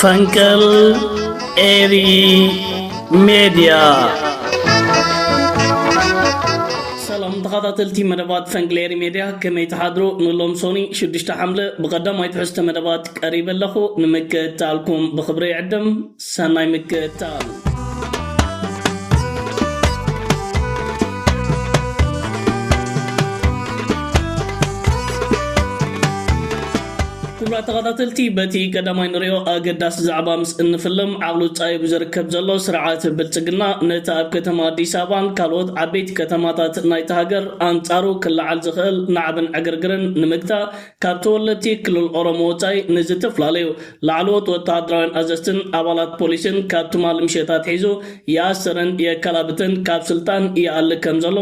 ፈንቅል ኤሪ ሚዲያ ሰላም ተኸታተልቲ መደባት ፈንቅል ኤሪ ሚዲያ ከመይ ተሓድሩ ንሎም ሶኒ 6 ሓምለ ብቀዳማይ ትሕዝቶ መደባት ቀሪበ ኣለኹ ንምክትታልኩም ብኽብሪ ይዕድም ሰናይ ምክትታል ተኸታተልቲ በቲ ቀዳማይ ንሪኦ ኣገዳሲ ዛዕባ ምስ እንፍልም ዓቕሉ ጻይብ ዝርከብ ዘሎ ስርዓት ብልጽግና ነቲ ኣብ ከተማ ኣዲስ ኣበባን ካልኦት ዓበይቲ ከተማታት ናይቲ ሃገር ኣንጻሩ ክለዓል ዝኽእል ናዕብን ዕግርግርን ንምግታእ ካብ ተወለድቲ ክልል ኦሮሞ ወጻኢ ንዝተፈላለዩ ላዕለዎት ወተሃደራውያን ኣዘዝትን ኣባላት ፖሊስን ካብ ትማል ምሸታት ሒዙ ይኣስርን የከላብትን ካብ ስልጣን ይኣልክ ከም ዘሎ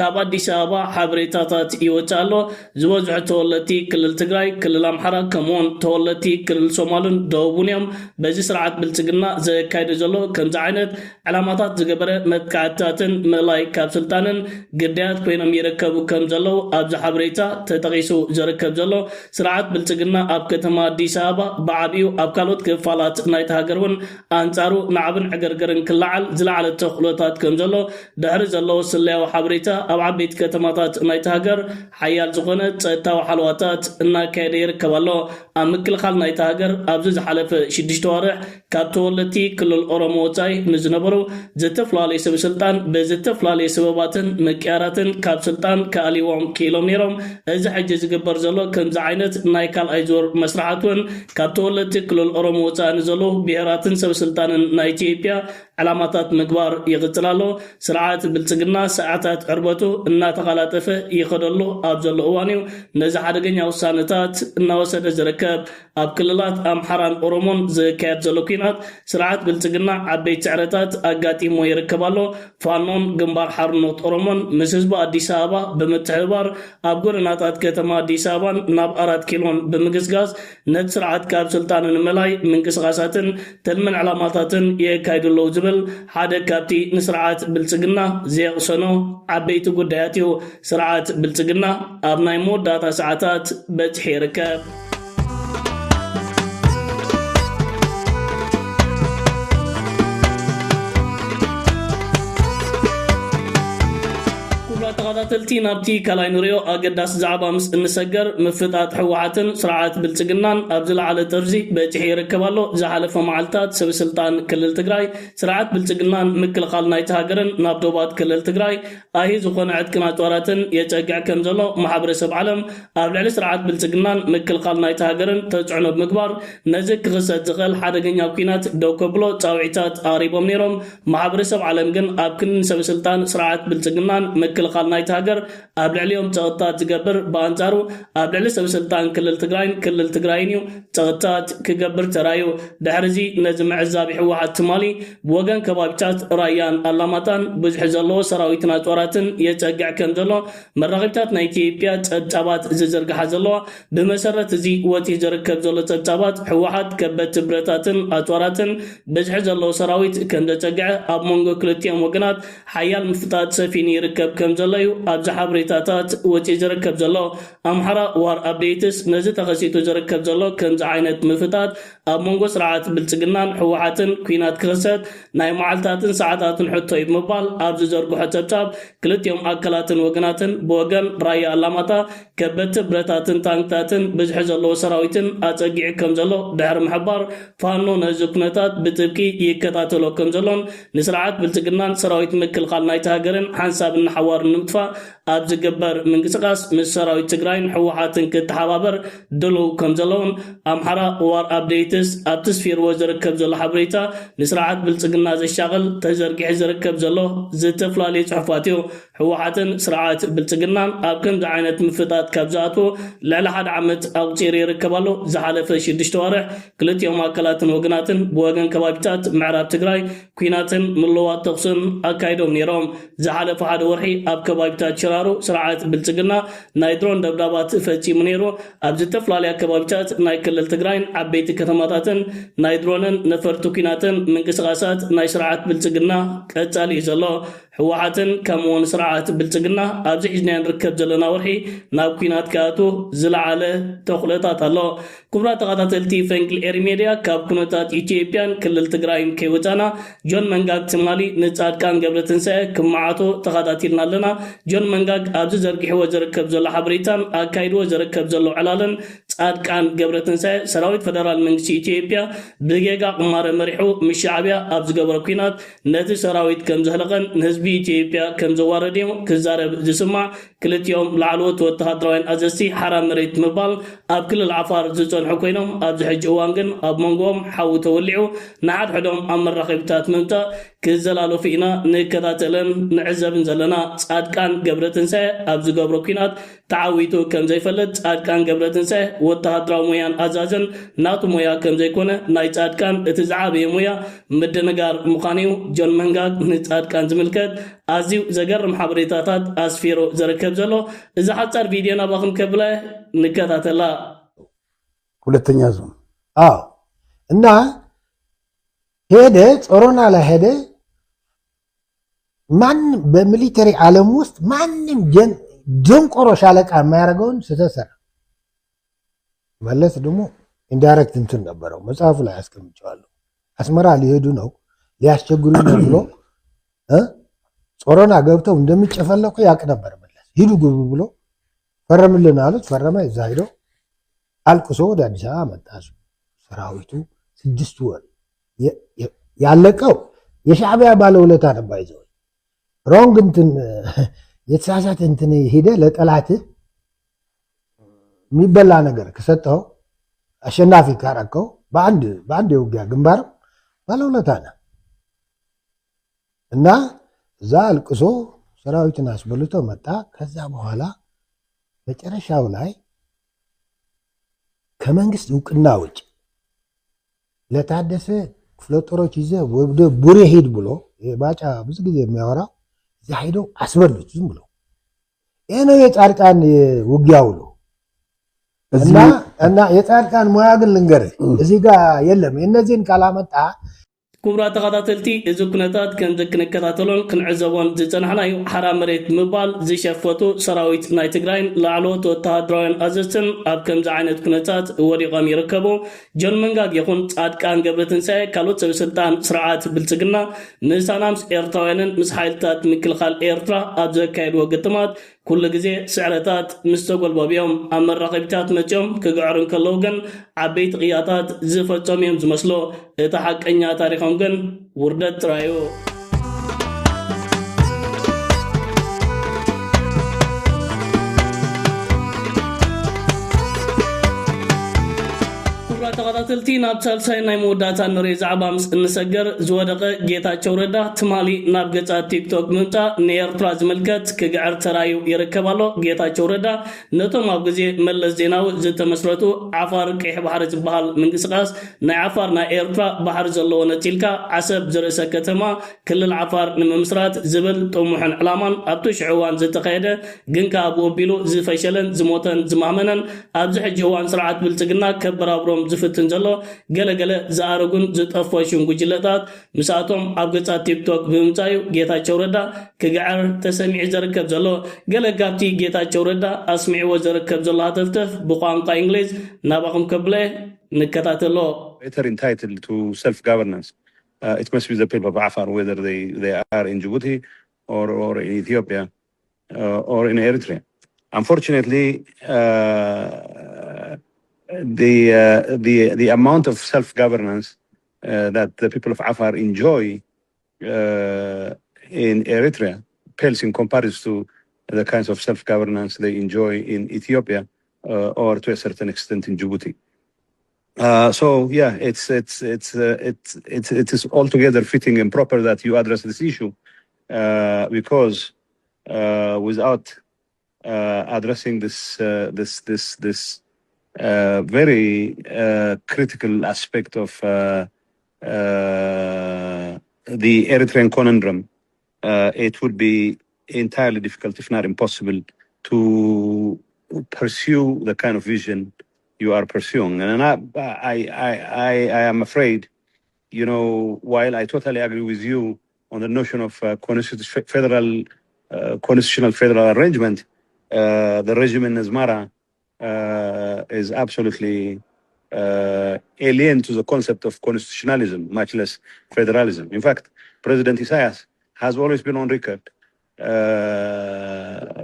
ካብ ኣዲስ ኣበባ ሓበሬታታት ይወፅእ ኣሎ። ዝበዝሑ ተወለድቲ ክልል ትግራይ ክልል ኣምሓራ ከምኡውን ተወለድቲ ክልል ሶማልን ደቡብን እዮም በዚ ስርዓት ብልጽግና ዘካይዱ ዘሎ ከምዚ ዓይነት ዕላማታት ዝገበረ መጥቃዕትታትን ምእላይ ካብ ስልጣንን ግዳያት ኮይኖም ይርከቡ ከም ዘለው ኣብዚ ሓበሬታ ተጠቂሱ ዝርከብ ዘሎ ስርዓት ብልጽግና ኣብ ከተማ ኣዲስ ኣበባ ብዓብዩ ኣብ ካልኦት ክፋላት ናይቲ ሃገር እውን ኣንጻሩ ናዕብን ዕግርግርን ክለዓል ዝለዓለ ተኽእሎታት ከም ዘሎ ድሕሪ ዘለዎ ስልያዊ ሓበሬታ ኣብ ዓበይቲ ከተማታት ናይቲ ሃገር ሓያል ዝኾነ ፀጥታዊ ሓለዋታት እናካየደ ይርከብ ኣሎ። ኣብ ምክልኻል ናይቲ ሃገር ኣብዚ ዝሓለፈ 6 ወርሕ ካብ ተወለድቲ ክልል ኦሮሞ ወጻኢ ንዝነበሩ ዝተፈላለዩ ሰብ ስልጣን ብዝተፈላለዩ ሰበባትን ምቅያራትን ካብ ስልጣን ከኣሊዎም ክኢሎም ነይሮም። እዚ ሕጂ ዝግበር ዘሎ ከምዚ ዓይነት ናይ ካልኣይ ዙር መስራሓት እውን ካብ ተወለድቲ ክልል ኦሮሞ ወጻኢ ንዘለዉ ብሄራትን ሰብ ስልጣንን ናይ ኢትዮጵያ ዕላማታት ምግባር ይቕፅል ኣሎ። ስርዓት ብልጽግና ሰዓታት ዕርበቱ እናተኸላጠፈ ይኸደሉ ኣብ ዘሎ እዋን እዩ ነዚ ሓደገኛ ውሳነታት እናወሰደ ዝርከብ ኣብ ክልላት ኣምሓራን ኦሮሞን ዝካየድ ዘሎ ኩናት ስርዓት ብልጽግና ዓበይቲ ስዕረታት ኣጋጢሞ ይርከብ ኣሎ። ፋኖን ግንባር ሓርነት ኦሮሞን ምስ ህዝቢ ኣዲስ ኣበባ ብምትሕብባር ኣብ ጎደናታት ከተማ ኣዲስ ኣበባን ናብ 4 ኪሎን ብምግስጋስ ነቲ ስርዓት ካብ ስልጣን ንምላይ ምንቅስቃሳትን ተልምን ዕላማታትን የካይድለው ዝብል ሓደ ካብቲ ንስርዓት ብልጽግና ዘየቕሰኖ ዓበይቲ ጉዳያት እዩ። ስርዓት ብልጽግና ኣብ ናይ መወዳእታ ሰዓታት በፅሒ ይርከብ። ተኸታተልቲ ናብቲ ካልኣይ ንሪኦ ኣገዳሲ ዛዕባ ምስ እንሰገር ምፍጣት ሕወሓትን ስርዓት ብልጽግናን ኣብ ዝለዓለ ጠርዚ በፅሒ ይርከብ ኣሎ። ዝሓለፈ መዓልትታት ሰብ ስልጣን ክልል ትግራይ ስርዓት ብልጽግናን ምክልኻል ናይቲ ሃገርን ናብ ዶባት ክልል ትግራይ ኣሂ ዝኾነ ዕጥቅን ኣፅዋራትን የፀግዕ ከም ዘሎ ማሕበረሰብ ዓለም ኣብ ልዕሊ ስርዓት ብልጽግናን ምክልኻል ናይቲ ሃገርን ተፅዕኖ ብምግባር ነዚ ክኽሰት ዝኽእል ሓደገኛ ኩናት ደው ከብሎ ፃውዒታት ኣቕሪቦም ነይሮም። ማሕበረሰብ ዓለም ግን ኣብ ክንዲ ሰብ ስልጣን ስርዓት ብልጽግናን ምክልኻል ናይቲ ሃገር ኣብ ልዕሊኦም ፀቕጥታት ዝገብር ብኣንጻሩ ኣብ ልዕሊ ሰብ ስልጣን ክልል ትግራይን እዩ ፀቕጥታት ክገብር ተራዩ። ድሕሪዚ ነዚ ምዕዛብ ሕወሓት ትማሊ ብወገን ከባቢታት ራያን ኣላማጣን ብዙሕ ዘለዎ ሰራዊትን ኣፅዋራትን የፀግዕ ከም ዘሎ መራኺብታት ናይ ኢትዮጵያ ፀብጻባት ዝዝርግሓ ዘለዋ ብመሰረት እዚ ወፂሕ ዝርከብ ዘሎ ፀብጻባት ሕወሓት ከበድቲ ብረታትን ኣፅዋራትን ብዙሕ ዘለዎ ሰራዊት ከም ዘፀግዐ ኣብ መንጎ ክልቲኦም ወገናት ሓያል ምፍጣት ሰፊን ይርከብ ከም ዘሎ እዩ ኣብዚ ሓበሬታታት ወፂሕ ዝርከብ ዘሎ። ኣምሓራ ዋር ኣፕዴትስ ነዚ ተኸሲቱ ዝርከብ ዘሎ ከምዚ ዓይነት ምፍጣት ኣብ መንጎ ስርዓት ብልጽግናን ሕወሓትን ኩናት ክኽሰት ናይ መዓልታትን ሰዓታትን ሕቶ እዩ ብምባል ኣብ ዝዘርግሖ ፀብጻብ ክልቲኦም ኣካላትን ወገናትን ብወገን ራያ ኣላማጣ ከበድቲ ብረታትን ታንክታትን ብዙሕ ዘለዎ ሰራዊትን ኣፀጊዑ ከም ዘሎ ድሕሪ ምሕባር ፋኖ ነዚ ኩነታት ብጥብቂ ይከታተሎ ከም ዘሎን ንስርዓት ብልጽግናን ሰራዊት ምክልኻል ናይቲ ሃገርን ሓንሳብ እናሓዋር ንምጥፋእ ኣብ ዝግበር ምንቅስቃስ ምስ ሰራዊት ትግራይን ሕወሓትን ክትሓባበር ድልው ከም ዘለውን ኣምሓራ ዋር ኣፕዴትስ ኣብ ተስፊርዎ ዝርከብ ዘሎ ሓበሬታ ንስርዓት ብልጽግና ዘሻቕል ተዘርጊሑ ዝርከብ ዘሎ ዝተፈላለዩ ጽሑፋት እዩ። ሕወሓትን ስርዓት ብልጽግናን ኣብ ከምዚ ዓይነት ምፍታት ካብ ዝኣትዎ ልዕሊ 1 ዓመት ኣቁፂሩ ይርከባሎ ዝሓለፈ 6 ወርሕ ክልቲኦም ኣካላትን ወገናትን ብወገን ከባቢታት ምዕራብ ትግራይ ኩናትን ምልውዋጥ ተኩስን ኣካይዶም ነይሮም ዝሓለፈ 1 ወርሒ ኣብ ከባቢታት ሽራሮ ስርዓት ብልጽግና ናይ ድሮን ደብዳባት ፈጺሙ ነይሩ ኣብ ዝተፈላለዩ ከባቢታት ናይ ክልል ትግራይን ዓበይቲ ከተማታትን ናይ ድሮንን ነፈርቲ ኩናትን ምንቅስቃሳት ናይ ስርዓት ብልጽግና ቀጻሊ እዩ ዘሎ ሕወሓትን ከምኡውን ስርዓት ብልጽግና ኣብዚ ሒዝና ንርከብ ዘለና ወርሒ ናብ ኩናት ከኣቱ ዝለዓለ ተኽለታት ኣሎ ክቡራ ተኸታተልቲ ፈንቅል ኤሪ ሜድያ ካብ ኩነታት ኢትዮጵያን ክልል ትግራይን ከይወፃና ጆን መንጋግ ትማሊ ንጻድቃን ገብረትንሳኤ ክመዓቶ ተኸታቲልና ኣለና ጆን መንጋግ ኣብዚ ዘርጊሕዎ ዝርከብ ዘሎ ሓበሬታን ኣካይድዎ ዝርከብ ዘሎ ዕላልን ጻድቃን ገብረትንሳኤ ሰራዊት ፌደራል መንግስቲ ኢትዮጵያ ብጌጋ ቁማረ መሪሑ ምስ ሻዕብያ ኣብ ዝገበረ ኩናት ነቲ ሰራዊት ከም ዘህለቐን ንህዝቢ ኢትዮጵያ ከም ዘዋረድዮም ክዛረብ ዝስማዕ ክልቲኦም ላዕለዎት ወተሃደራውያን ኣዘዝቲ ሓራ መሬት ምባል ኣብ ክልል ዓፋር ዝጸንሑ ኮይኖም ኣብዚ ሕጂ እዋን ግን ኣብ መንጎኦም ሓዊ ተወሊዑ ንሓድሕዶም ኣብ መራኸቢታት ምምጻእ ክዘላለፉ ኢና ንከታተለን ንዕዘብን ዘለና ጻድቃን ገብረትንሳኤ ኣብ ዝገብሮ ኩናት ተዓዊቱ ከም ዘይፈለጥ ጻድቃን ገብረትንሳኤ ወተሃደራዊ ሞያን ኣዛዝን ናቱ ሞያ ከም ዘይኮነ ናይ ጻድቃን እቲ ዝዓበየ ሞያ ምድንጋር ምዃኑ ጆን መንጋግ ንጻድቃን ዝምልከት ኣዝዩ ዘገርም ሓበሬታታት ኣስፊሩ ዝርከብ ዘሎ እዚ ሓጻር ቪድዮ ናባኹም ከብለ ንከታተላ ሁለተኛ ዞን እና ሄደ ጾሮና ላይ ሄደ ማን በሚሊተሪ ዓለም ውስጥ ማንም ደንቆሮ ሻለቃ የማያደርገውን ስተሰራ መለስ ደግሞ ኢንዳይሬክት እንትን ነበረው መጽሐፉ ላይ አስቀምጨዋለሁ አስመራ ሊሄዱ ነው ሊያስቸግሩ ነው ብሎ ጾሮና ገብተው እንደሚጨፈለቁ ያቅ ነበር መለስ ሂዱ ግቡ ብሎ ፈረምልን አሉት ፈረመ እዛ ሄዶ አልቅሶ ወደ አዲስ አበባ መጣ ሰራዊቱ 6 ወር ያለቀው የሻዕቢያ ባለውለታ ነበር ይዘው ሮንግ እንትን የተሳሳተ እንትን ሄደ ለጠላት የሚበላ ነገር ከሰጠው አሸናፊ ካረከው በአንድ የውጊያ ግንባር ባለውለታ ነው እና እዛ አልቅሶ ሰራዊትን አስበልቶ መጣ ከዛ በኋላ መጨረሻው ላይ ከመንግስት እውቅና ውጭ ለታደሰ ፍሎጦሮች ይዘ ወደ ቡሬ ሄድ ብሎ ባጫ ብዙ ጊዜ የሚያወራው እዛ ሄዶ አስበሉት ዝም ብሎ ይሄ ነው የጻድቃን ውጊያው ነው እና የጻድቃን ሙያ ግን ልንገርህ እዚህ ጋር የለም እነዚህን ካላመጣ ክቡራ ተኸታተልቲ እዚ ኩነታት ከም ክንከታተሎን ክንዕዘቦን ዝጸናሕናዩ ሓራ መሬት ምባል ዝሸፈቱ ሰራዊት ናይ ትግራይን ላዕለዎት ወተሃደራውያን ኣዘዝትን ኣብ ከምዚ ዓይነት ኩነታት ወዲቖም ይርከቡ ጆን መንጋግ ይኹን ጻድቃን ገብረትንሳኤ ካልኦት ሰበስልጣን ስርዓት ብልጽግና ንሳናምስ ኤርትራውያንን ምስ ሓይልታት ምክልኻል ኤርትራ ኣብ ዘካየድዎ ግጥማት ኩሉ ግዜ ስዕረታት ምስ ተጎልበቢዮም ኣብ መራኸቢታት መፅኦም ክግዕሩን ከለዉ ግን ዓበይቲ ቅያታት ዝፈጸሙ እዮም ዝመስሎ እቲ ሓቀኛ ታሪኾም ግን ውርደት ጥራዩ ተኸታተልቲ ናብ ሳልሳይ ናይ መወዳእታ ንሪኦ ዛዕባ ምስ እንሰገር ዝወደቐ ጌታቸው ረዳ ትማሊ ናብ ገጻ ቲክቶክ ምምፃእ ንኤርትራ ዝምልከት ክግዕር ተራዩ ይርከብ ኣሎ ጌታቸው ረዳ ነቶም ኣብ ግዜ መለስ ዜናዊ ዝተመስረቱ ዓፋር ቀይሕ ባሕሪ ዝበሃል ምንቅስቃስ ናይ ዓፋር ናይ ኤርትራ ባሕሪ ዘለዎ ነፂልካ ዓሰብ ዝርእሰ ከተማ ክልል ዓፋር ንምምስራት ዝብል ጥሙሕን ዕላማን ኣብቲ ሽዑ እዋን ዝተኻየደ ግን ካብኡ ኣቢሉ ዝፈሸለን ዝሞተን ዝማመነን ኣብዚ ሕጂ እዋን ስርዓት ብልጽግና ከበራብሮም ዝፍትን ዘሎ ገለገለ ዝኣረጉን ዝጠፈሹን ጉጅለታት ምስኣቶም ኣብ ገጻ ቲክቶክ ብምምፃዩ ጌታቸው ረዳ ክግዕር ተሰሚዑ ዝርከብ ዘሎ ገለ ካብቲ ጌታቸው ረዳ ኣስሚዕዎ ዝርከብ ዘሎ ሃተፍተፍ ብቋንቋ እንግሊዝ ናባኹም ከብለ ንከታተሎ Better entitled to self-governance. It must be the people of Afar, whether they are in Djibouti or in Ethiopia or in Eritrea. Unfortunately, the amount of self-governance that the people of Afar enjoy in Eritrea pales in comparison to the kinds of self-governance they enjoy in Ethiopia or to a certain extent in Djibouti. So yeah, it is altogether fitting and proper that you address this issue because without addressing this very critical aspect of the Eritrean conundrum, it would be entirely difficult, if not impossible, to pursue the kind of vision you are pursuing. And I am afraid, you know, while I totally agree with you on the notion of constitutional federal arrangement, the regime in Asmara is absolutely alien to the concept of constitutionalism, much less federalism. In fact, President Isaias has always been on record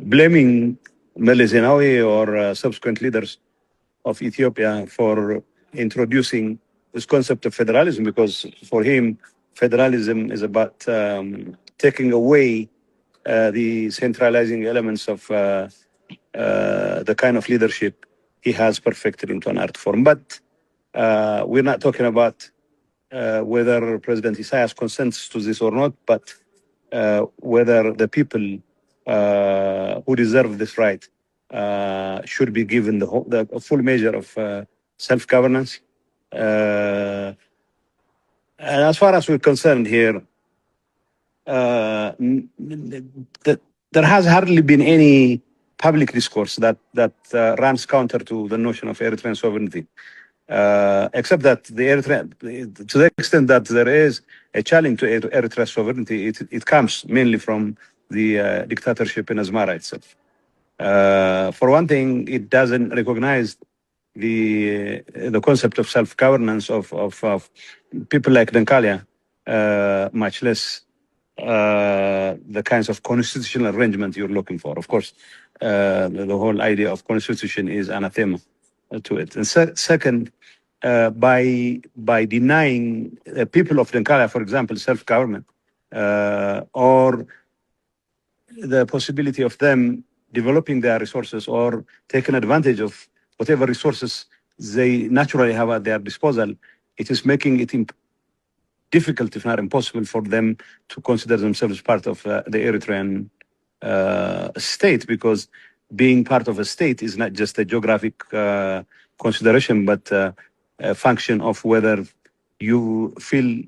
blaming Meles Zenawi or subsequent leaders of Ethiopia for introducing this concept of federalism, because for him, federalism is about taking away the centralizing elements of the kind of leadership he has perfected into an art form. But we're not talking about whether President Isaias consents to this or not, but whether the people who deserve this right should be given the full measure of self-governance. And as far as we're concerned here, there has hardly been any public discourse that runs counter to the notion of Eritrean sovereignty, except that to the extent that there is a challenge to Eritrea's sovereignty, it comes mainly from the dictatorship in Asmara itself. For one thing, it doesn't recognize the concept of self-governance of people like Dankalia, much less the kinds of constitutional arrangement you're looking for. Of course, the whole idea of constitution is anathema to it. And second, by denying people of Dankalia, for example, self-government, or the possibility of them developing their resources or taking advantage of whatever resources they naturally have at their disposal, it is making it difficult, if not impossible, for them to consider themselves part of the Eritrean state, because being part of a state is not just a geographic consideration, but a function of whether you feel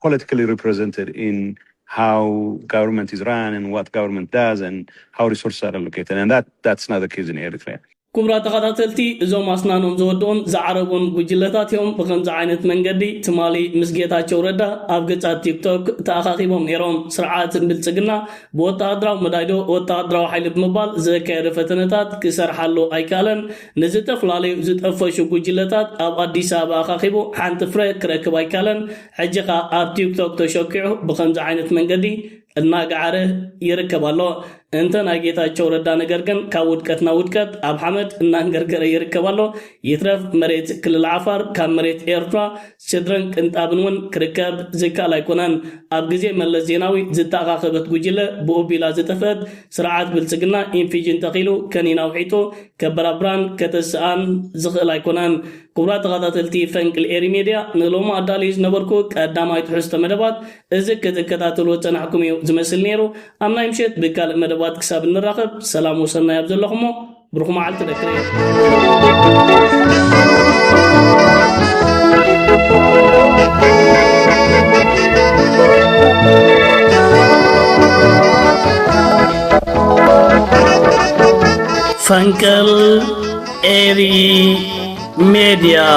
politically represented in how government is run and what government does and how resources are allocated. And that's not the case in Eritrea. كمرا تقاتلتي زوم أسنانهم زودون زعربون وجلتات يوم بخمس عينة منجدي تمالي مسجيتا شوردا أبغت تيك توك تأخيبهم نيرون سرعات بالتجنا بوتادرا مدايدو وتادرا حيل بموبال زي كرفتنتات كسر حلو أيكالن نزت فلالي زت أفشو وجلتات أب أديس أبا أخيبو حنت فرق ركب أيكالن حجقا أب تيك توك تشوكعه بخمس عينة منجدي الناقعره يركب الله انت ناقيتاچو ረዳ ነገር ግን ካውድቀትና ውድቀት አብ ሐመድ እና እንገርገረ ይርከባሉ ይትረፍ መሬት ክልል አፋር ካመሬት ኤርትራ ሲድረን ቅንጣብንውን ክርከብ ዝካል አይኮናን አብ ጊዜ መለስ ዜናዊ ዝታኻኸበት ጉጅለ በኦቢላ ዝተፈት ስርዓት ብልጽግና ኢንፊጅን ተኺሉ ከኒናው ሒቶ ከበራብራን ከተሰአን ዝኽል አይኮናን كبرات غاداتلتي فرنك الإيري ميديا نلوم أداليز نبركو كأدامايت حسط مدبات إذا كتكتاتلو تنحكمي زمسل نيرو أمنا يمشيت بكال مدبات كساب النراقب سلام وصلنا يبزل اللهم برخم عالت الأكريم فرنك الإيري Media